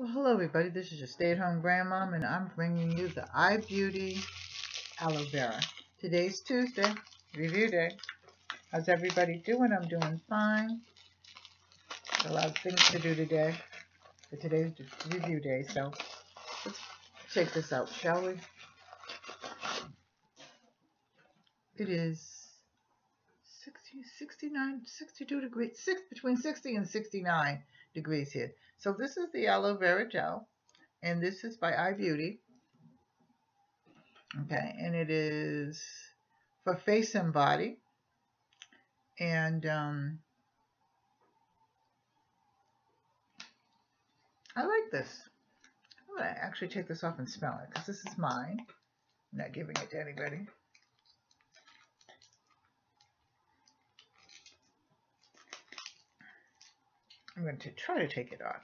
Well, hello everybody, this is your stay-at-home grandmom and I'm bringing you the iBeauty Aloe Vera. Today's Tuesday, review day. How's everybody doing? I'm doing fine. Got a lot of things to do today, but today's review day, so let's check this out, shall we? It is 62 degrees, between 60 and 69 degrees here. So this is the aloe vera gel, and this is by iBeauty. Okay, and it is for face and body. And I like this. I'm going to actually take this off and smell it, because this is mine. I'm not giving it to anybody. I'm going to try to take it off.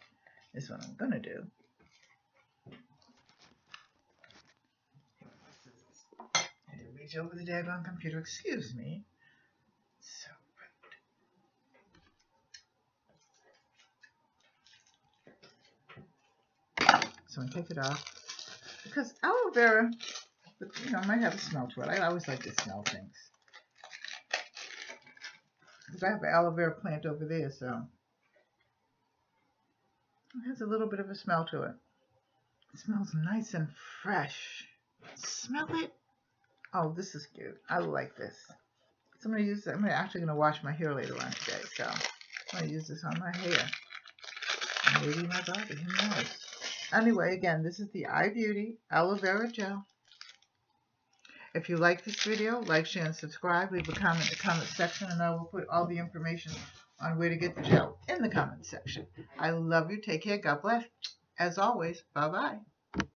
This is what I'm going to do. I had to reach over the daggone computer. Excuse me. So rude. So I take it off. Because aloe vera, you know, might have a smell to it. I always like to smell things. Because I have an aloe vera plant over there, so it has a little bit of a smell to it. It smells nice and fresh. Smell it? Oh, this is cute. I like this. So I'm going to use it. I'm actually going to wash my hair later on today, so I'm going to use this on my hair. Maybe my body, who knows? Anyway, again, this is the iBeauty Aloe Vera Gel. If you like this video, like, share, and subscribe. Leave a comment in the comment section, and I will put all the information on where to get the gel in the comment section. I love you. Take care. God bless. As always, bye-bye.